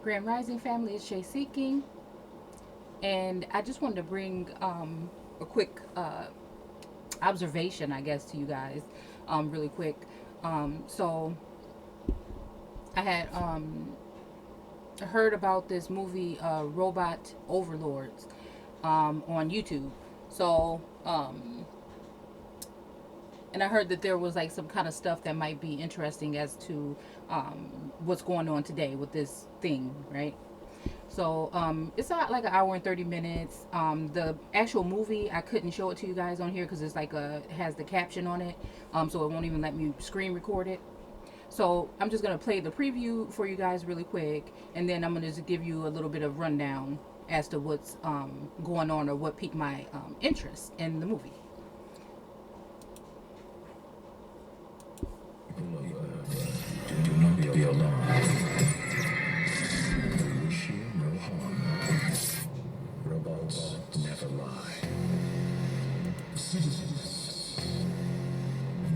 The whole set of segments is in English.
Grand Rising family, it's Shay Seeking, and I just wanted to bring a quick observation, I guess, to you guys, really quick. So I had heard about this movie, Robot Overlords, on YouTube. So, and I heard that there was like some kind of stuff that might be interesting as to what's going on today with this thing, right? So it's not like an hour and 30 minutes. The actual movie, I couldn't show it to you guys on here because it's like it has the caption on it, so it won't even let me screen record it. So I'm just gonna play the preview for you guys really quick, and then I'm gonna just give you a little bit of rundown as to what's going on or what piqued my interest in the movie. People of Earth, do not be alarmed. They wish you no harm. Robots never lie. Citizens,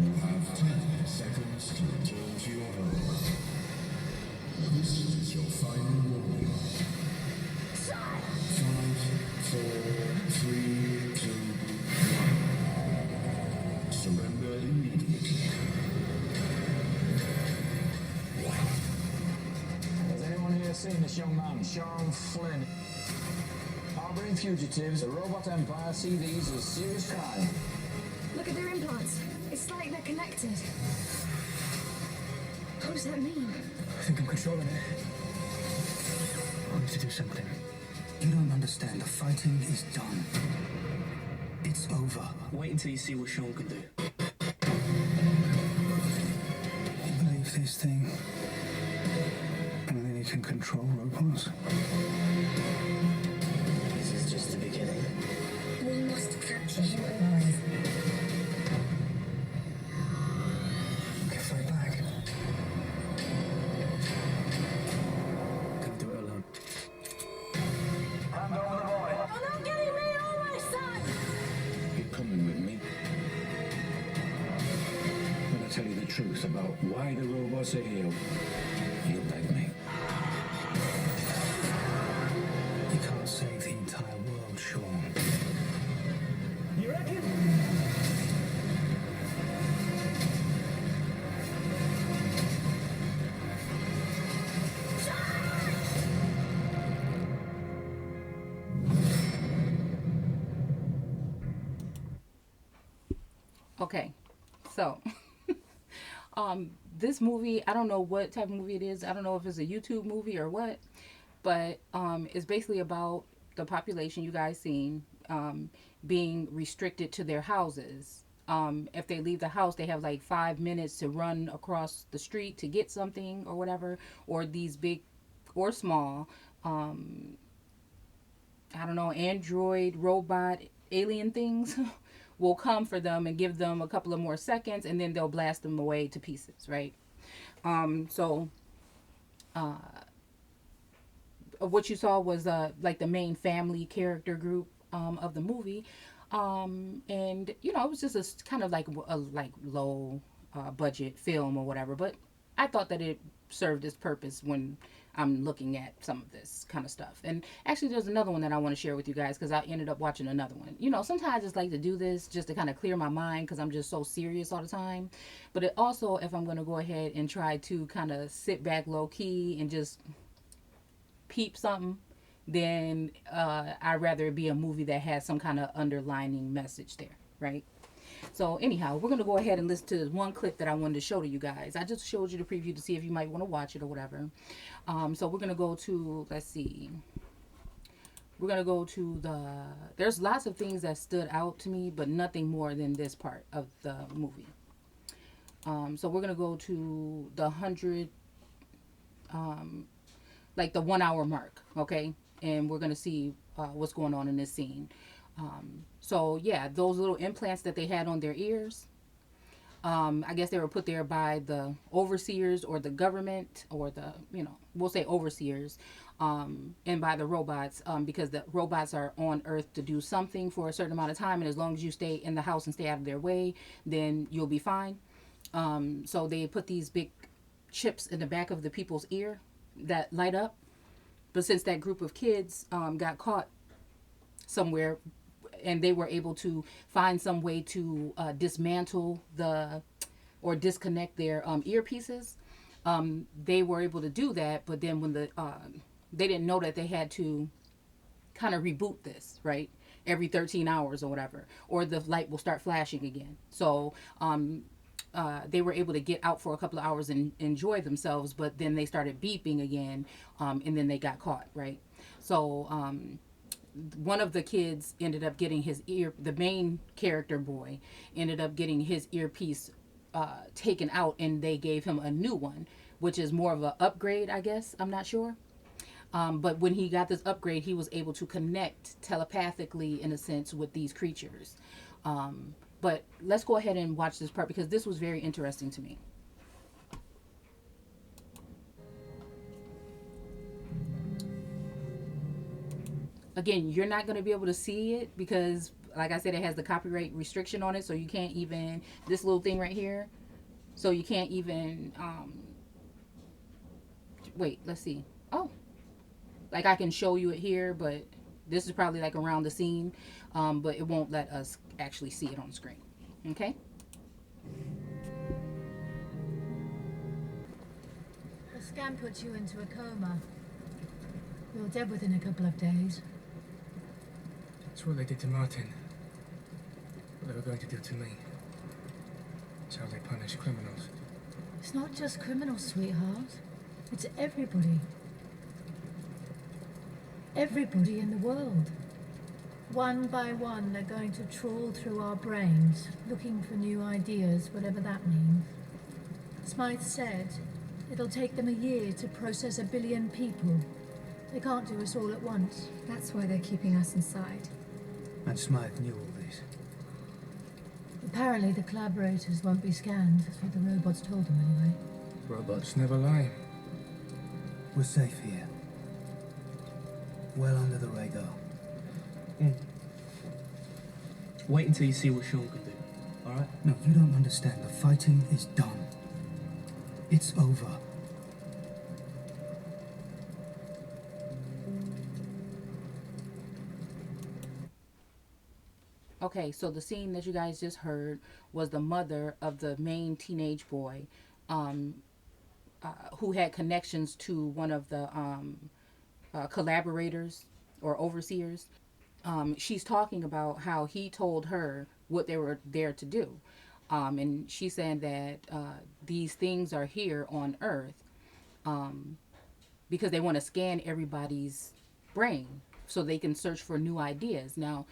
you have 10 seconds to return to your home. This is your final warning. 5, 4, 3, 2, 1. Surrender immediately. Has anyone here seen this young man, Sean Flynn? Harboring fugitives, the robot empire see these as serious crime. Look at their implants. It's like they're connected. What does that mean? I think I'm controlling it. I need to do something. You don't understand. The fighting is done. It's over. Wait until you see what Sean can do. You believe this thing? And then you can control robots? This is just the beginning. We must capture him alive. We can fight back. Can't do it alone. Hand over the boy. You're not getting me or my son! You're coming with me. When I tell you the truth about why the robots are here, you'll beg me. You can't save the entire world, Sean. You reckon? Okay, so this movie, I don't know what type of movie it is. I don't know if it's a YouTube movie or what, but it's basically about the population you guys seen being restricted to their houses. If they leave the house, they have like 5 minutes to run across the street to get something or whatever, or these big or small, I don't know, android, robot, alien things will come for them and give them a couple of more seconds, and then they'll blast them away to pieces, right? So what you saw was like the main family character group of the movie, and you know, it was just a kind of like a like low budget film or whatever, but I thought that it served its purpose when I'm looking at some of this kind of stuff. And actually, there's another one that I want to share with you guys because I ended up watching another one. You know, sometimes I just like to do this just to kind of clear my mind because I'm just so serious all the time. But it also, if I'm going to go ahead and try to kind of sit back low key and just peep something, then I'd rather it be a movie that has some kind of underlining message there, right? So anyhow, we're gonna go ahead and listen to one clip that I wanted to show to you guys. I just showed you the preview to see if you might want to watch it or whatever. So we're gonna go to, let's see. We're gonna go to there's lots of things that stood out to me, but nothing more than this part of the movie. So we're gonna go to the 100, like the 1 hour mark, okay? And we're gonna see what's going on in this scene. So yeah, those little implants that they had on their ears, I guess they were put there by the overseers or the government or the, you know, we'll say overseers, and by the robots, because the robots are on Earth to do something for a certain amount of time, and as long as you stay in the house and stay out of their way, then you'll be fine. So they put these big chips in the back of the people's ear that light up, But since that group of kids got caught somewhere, and they were able to find some way to dismantle the or disconnect their earpieces, they were able to do that. But then when they didn't know that they had to kind of reboot this, right? Every 13 hours or whatever, or the light will start flashing again. So they were able to get out for a couple of hours and enjoy themselves, but then they started beeping again, and then they got caught, right? So one of the kids ended up getting the main character boy ended up getting his earpiece taken out, and they gave him a new one, which is more of an upgrade, I guess. I'm not sure. But when he got this upgrade, he was able to connect telepathically, in a sense, with these creatures. But let's go ahead and watch this part because this was very interesting to me. Again, you're not going to be able to see it because, like I said, it has the copyright restriction on it. So you can't even, this little thing right here. So you can't even, wait, let's see. Oh, like I can show you it here, but this is probably like around the scene, but it won't let us actually see it on the screen. Okay. The scan puts you into a coma. You're dead within a couple of days. That's what they did to Martin. What they were going to do to me. It's how they punish criminals. It's not just criminals, sweetheart. It's everybody. Everybody in the world. One by one, they're going to trawl through our brains, looking for new ideas, whatever that means. Smythe said it'll take them a year to process 1 billion people. They can't do us all at once. That's why they're keeping us inside. And Smythe knew all this. Apparently the collaborators won't be scanned. That's what the robots told them anyway. Robots never lie. We're safe here. Well under the radar. Wait until you see what Sean can do, alright? No, you don't understand. The fighting is done. It's over. Okay, so the scene that you guys just heard was the mother of the main teenage boy, who had connections to one of the collaborators or overseers. She's talking about how he told her what they were there to do. And she's saying that these things are here on Earth because they want to scan everybody's brain so they can search for new ideas. Now,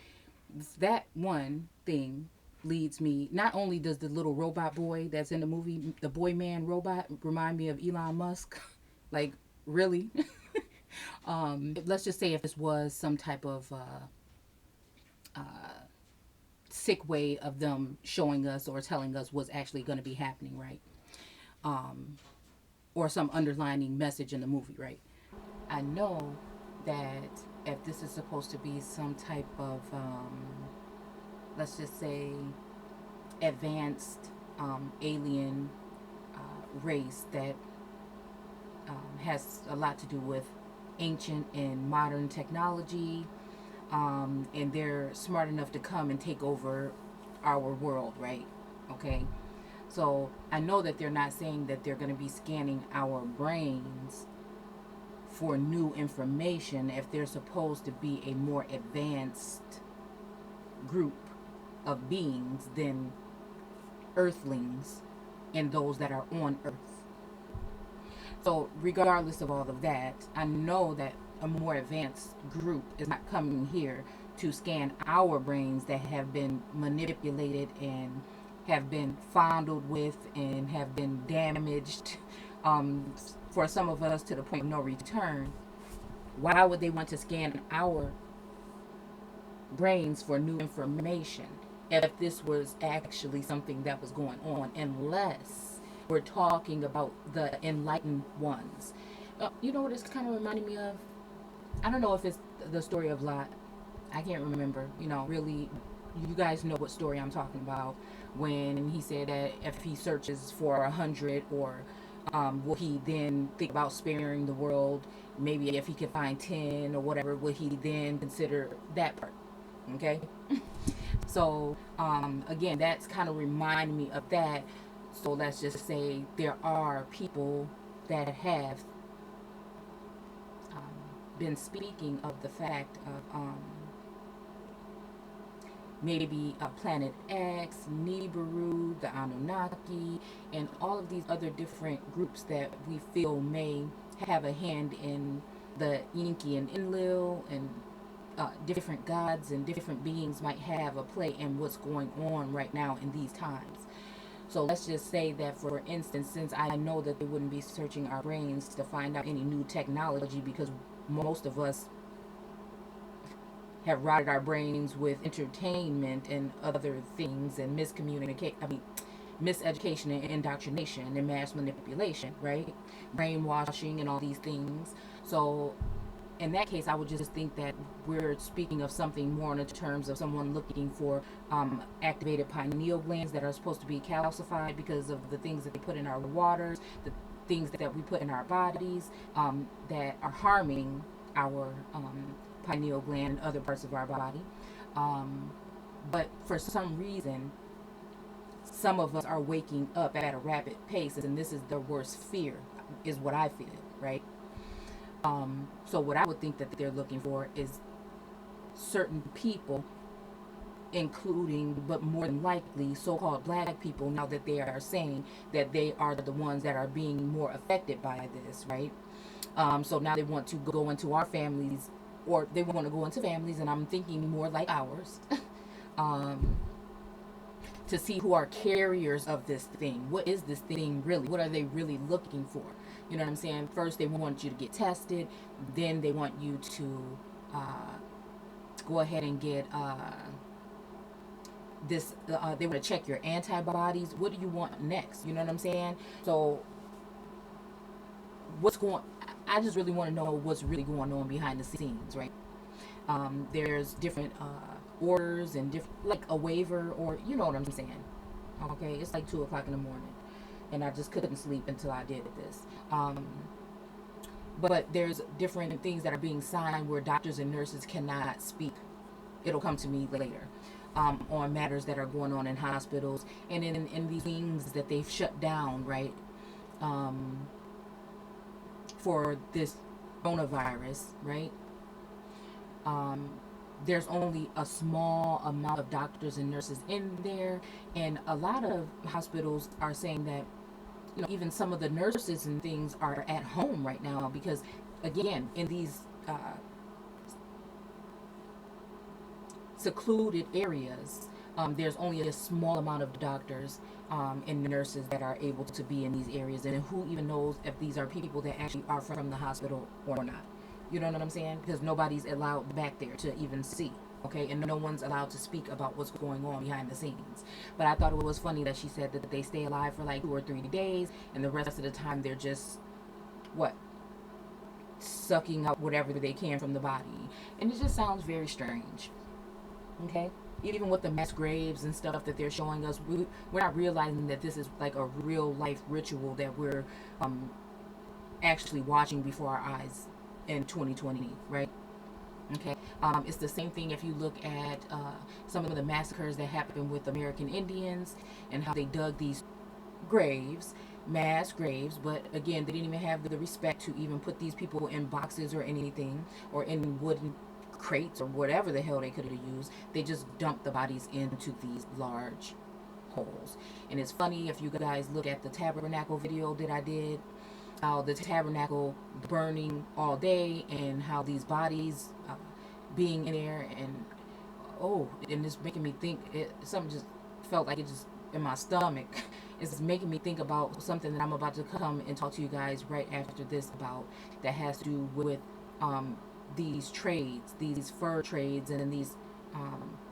that one thing leads me, not only does the little robot boy that's in the movie, the boy man robot, remind me of Elon Musk, like really. Let's just say if this was some type of sick way of them showing us or telling us what's actually going to be happening, right? Or some underlining message in the movie, right? I know that if this is supposed to be some type of, let's just say, advanced alien race that has a lot to do with ancient and modern technology, and they're smart enough to come and take over our world, right? Okay, so I know that they're not saying that they're going to be scanning our brains for new information if they're supposed to be a more advanced group of beings than earthlings and those that are on Earth. So regardless of all of that, I know that a more advanced group is not coming here to scan our brains that have been manipulated and have been fondled with and have been damaged, for some of us to the point of no return. Why would they want to scan our brains for new information if this was actually something that was going on, unless we're talking about the enlightened ones? You know what it's kind of reminding me of? I don't know if it's the story of Lot. I can't remember. You know, really, you guys know what story I'm talking about when he said that if he searches for 100 or Will he then think about sparing the world? Maybe if he could find 10 or whatever, will he then consider that part? Okay. So, again, that's kind of reminding me of that. So let's just say there are people that have been speaking of the fact of maybe Planet X, Nibiru, the Anunnaki, and all of these other different groups that we feel may have a hand in the Inky and Enlil, and different gods and different beings might have a play in what's going on right now in these times. So let's just say that, for instance, since I know that they wouldn't be searching our brains to find out any new technology, because most of us have rotted our brains with entertainment and other things, and miseducation and indoctrination and mass manipulation, right? Brainwashing and all these things. So in that case, I would just think that we're speaking of something more in terms of someone looking for activated pineal glands that are supposed to be calcified because of the things that they put in our waters, the things that we put in our bodies, that are harming our pineal gland and other parts of our body. But for some reason, some of us are waking up at a rapid pace, and this is the worst fear, is what I feel, right? So what I would think that they're looking for is certain people, including, but more than likely, so-called black people, now that they are saying that they are the ones that are being more affected by this, right? So now they want to go into our families, or they want to go into families, and I'm thinking more like ours, to see who are carriers of this thing. What is this thing really? What are they really looking for? You know what I'm saying? First, they want you to get tested. Then they want you to go ahead and get this. They want to check your antibodies. What do you want next? You know what I'm saying? So, I just really want to know what's really going on behind the scenes, right? There's different orders and different, like a waiver, or you know what I'm saying. Okay, it's like 2 o'clock in the morning, and I just couldn't sleep until I did this. But there's different things that are being signed where doctors and nurses cannot speak. It'll come to me later. On matters that are going on in hospitals and in these things that they've shut down, right? For this coronavirus, right? There's only a small amount of doctors and nurses in there, and a lot of hospitals are saying that, you know, even some of the nurses and things are at home right now because, again, in these secluded areas, there's only a small amount of doctors and nurses that are able to be in these areas, and who even knows if these are people that actually are from the hospital or not. You know what I'm saying? Because nobody's allowed back there to even see. Okay, and no one's allowed to speak about what's going on behind the scenes. But I thought it was funny that she said that they stay alive for like 2 or 3 days, and the rest of the time they're just what, sucking out whatever they can from the body, and it just sounds very strange. Okay, even with the mass graves and stuff that they're showing us, we're not realizing that this is like a real life ritual that we're actually watching before our eyes in 2020, right? Okay, it's the same thing if you look at some of the massacres that happened with American Indians and how they dug these graves, mass graves, but again, they didn't even have the respect to even put these people in boxes or anything, or in wooden crates or whatever the hell they could have used. They just dumped the bodies into these large holes. And it's funny, if you guys look at the tabernacle video that I did, how the tabernacle burning all day, and how these bodies being in there, and it's making me think, something just felt like it just in my stomach. It's making me think about something that I'm about to come and talk to you guys right after this about, that has to do with these trades, these fur trades, and these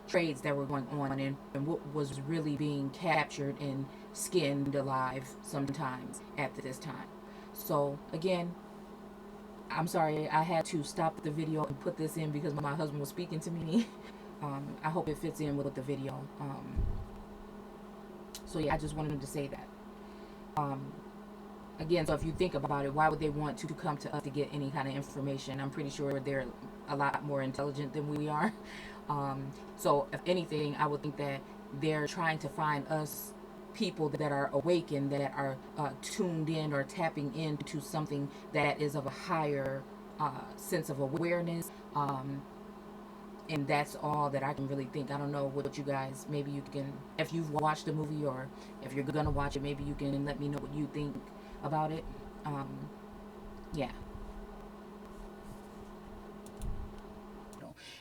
trades that were going on, and what was really being captured and skinned alive sometimes at this time. So again, I'm sorry I had to stop the video and put this in because my husband was speaking to me. I hope it fits in with the video. So yeah, I just wanted to say that. Again, so if you think about it, why would they want to come to us to get any kind of information? I'm pretty sure they're a lot more intelligent than we are. So if anything, I would think that they're trying to find us people that are awakened, that are tuned in or tapping into something that is of a higher sense of awareness. And that's all that I can really think. I don't know what you guys, maybe you can, if you've watched the movie or if you're gonna watch it, maybe you can let me know what you think about it. Um, yeah.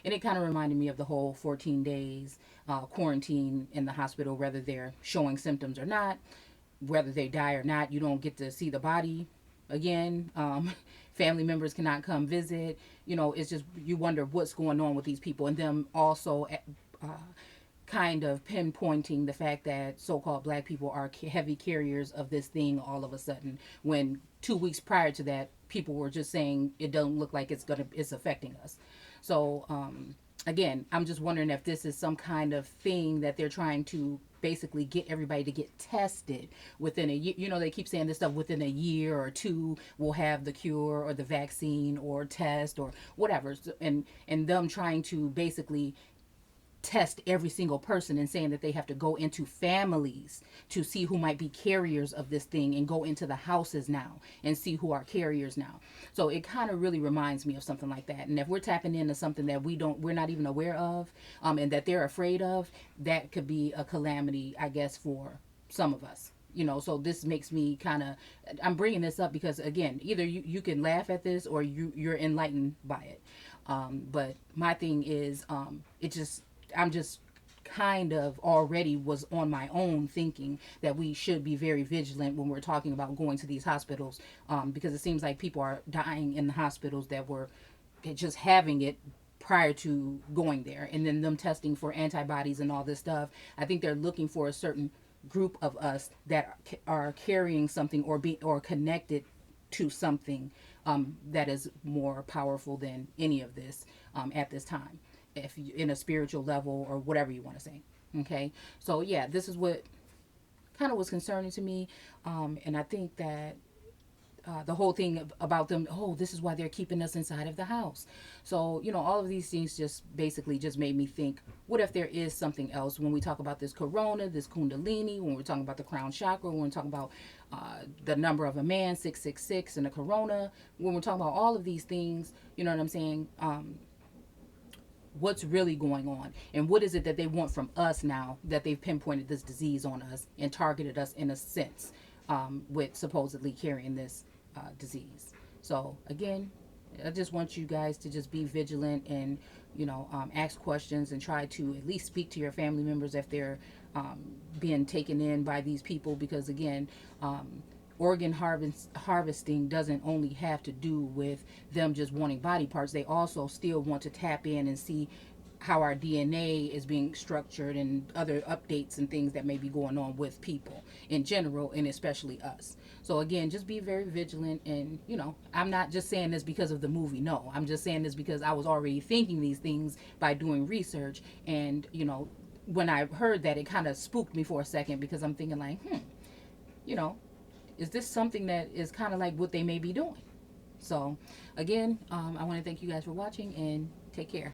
And it kind of reminded me of the whole 14 days quarantine in the hospital, whether they're showing symptoms or not, whether they die or not. You don't get to see the body again. Family members cannot come visit. It's just, you wonder what's going on with these people, and them also uh, kind of pinpointing the fact that so-called black people are heavy carriers of this thing all of a sudden, when 2 weeks prior to that people were just saying it doesn't look like it's affecting us. So again, I'm just wondering if this is some kind of thing that they're trying to basically get everybody to get tested within a year. They keep saying this stuff, within a year or two we'll have the cure or the vaccine or test or whatever, and them trying to basically test every single person and saying that they have to go into families to see who might be carriers of this thing, and go into the houses now and see who are carriers now. So it kind of really reminds me of something like that. And if we're tapping into something that we're not even aware of, and that they're afraid of, that could be a calamity, I guess, for some of us. So this makes me kind of, I'm bringing this up because, again, either you can laugh at this or you're enlightened by it. But my thing is, I'm just kind of already was on my own thinking that we should be very vigilant when we're talking about going to these hospitals, because it seems like people are dying in the hospitals that were just having it prior to going there, and then them testing for antibodies and all this stuff. I think they're looking for a certain group of us that are carrying something or connected to something that is more powerful than any of this at this time, if you, in a spiritual level or whatever you want to say. Okay, so yeah, this is what kind of was concerning to me, and I think that the whole thing about them, oh, this is why they're keeping us inside of the house. So all of these things just basically just made me think, what if there is something else when we talk about this corona, this kundalini, when we're talking about the crown chakra, when we're talking about the number of a man, 666, and the corona, when we're talking about all of these things, you know what I'm saying? What's really going on, and what is it that they want from us now that they've pinpointed this disease on us and targeted us in a sense, with supposedly carrying this disease. So again, I just want you guys to just be vigilant and ask questions and try to at least speak to your family members if they're being taken in by these people, because again, organ harvesting doesn't only have to do with them just wanting body parts. They also still want to tap in and see how our DNA is being structured and other updates and things that may be going on with people in general, and especially us. So again, just be very vigilant. And I'm not just saying this because of the movie. No, I'm just saying this because I was already thinking these things by doing research. And when I heard that, it kind of spooked me for a second, because I'm thinking like, you know is this something that is kind of like what they may be doing? So again, I want to thank you guys for watching, and take care.